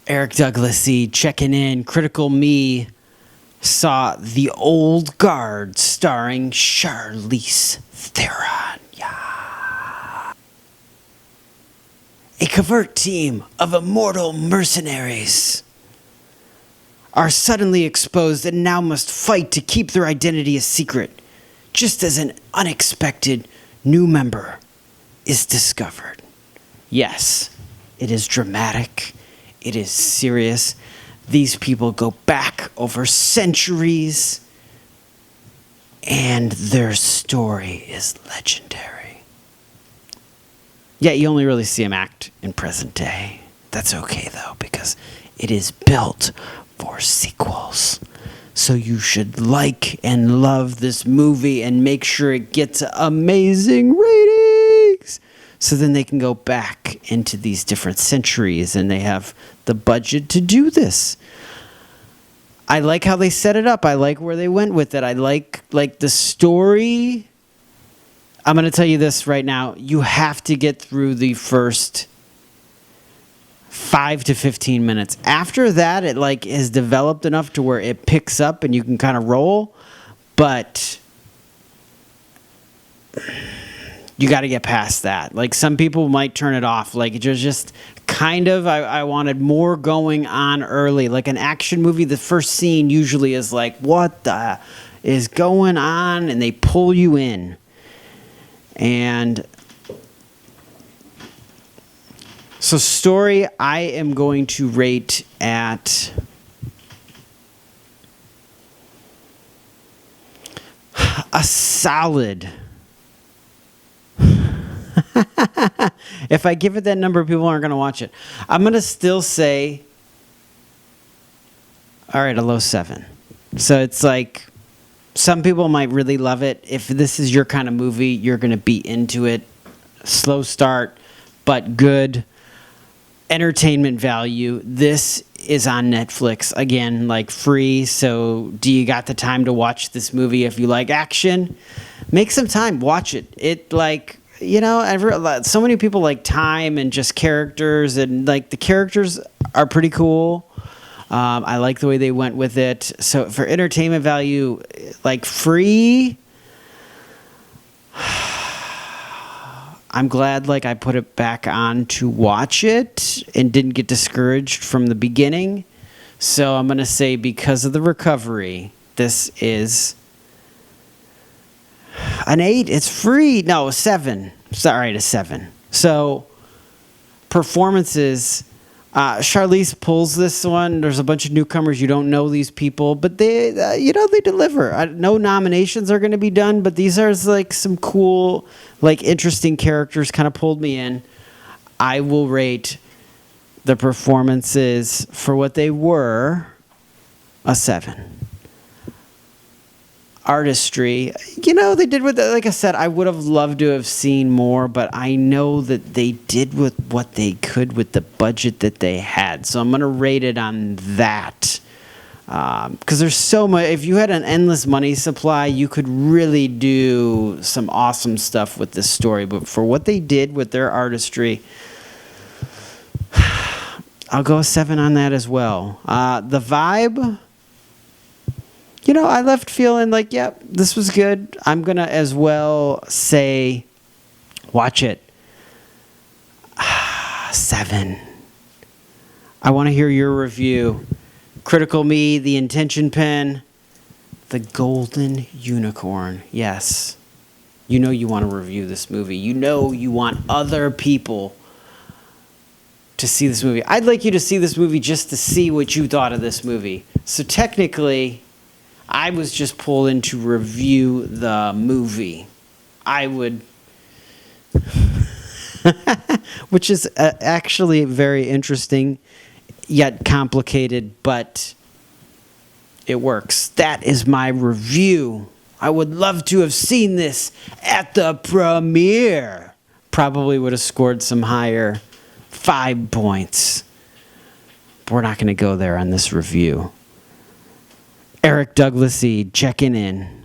Eric Douglasy checking in. Critical Me saw The Old Guard starring Charlize Theron. Yeah. A covert team of immortal mercenaries are suddenly exposed and now must fight to keep their identity a secret, just as an unexpected new member is discovered. Yes, it is dramatic. It is serious. These people go back over centuries, and their story is legendary. Yet you only really see them act in present day. That's okay, though, because it is built for sequels. So you should like and love this movie and make sure it gets amazing ratings. So then they can go back into these different centuries and they have the budget to do this. I like how they set it up. I like where they went with it. I like the story. I'm going to tell you this right now. You have to get through the first 5 to 15 minutes. After that, it is developed enough to where it picks up and you can kind of roll. But you got to get past that. Some people might turn it off. Just kind of, I wanted more going on early. Like an action movie, the first scene usually is what the is going on? And they pull you in. And so story, I am going to rate at a solid. If I give it that number, people aren't going to watch it. I'm going to still say, all right, a low 7. So it's some people might really love it. If this is your kind of movie, you're going to be into it. Slow start, but good entertainment value. This is on Netflix. Again, free. So do you got the time to watch this movie? If you like action, make some time. Watch it. So many people like time and just characters, and the characters are pretty cool. I like the way they went with it. So for entertainment value, free, I'm glad I put it back on to watch it and didn't get discouraged from the beginning. So I'm going to say, because of the recovery, this is an 8. It's free. No, a 7. Sorry, a 7. So performances, Charlize pulls this one. There's a bunch of newcomers. You don't know these people, but they deliver. No nominations are going to be done, but these are some cool, interesting characters. Kind of pulled me in. I will rate the performances for what they were a 7. Artistry, they did with it. Like I said, I would have loved to have seen more, but I know that they did with what they could with the budget that they had. So I'm going to rate it on that. Because there's so much. If you had an endless money supply, you could really do some awesome stuff with this story. But for what they did with their artistry, I'll go a 7 on that as well. The vibe, I left feeling yep, this was good. I'm going to as well say, watch it. 7. I want to hear your review. Critical Me, The Intention Pen, The Golden Unicorn. Yes. You want to review this movie. You want other people to see this movie. I'd like you to see this movie just to see what you thought of this movie. So technically, I was just pulled in to review the movie. I would, which is actually very interesting, yet complicated, but it works. That is my review. I would love to have seen this at the premiere. Probably would have scored some higher 5 points. But we're not going to go there on this review. Eric Douglasy checking in.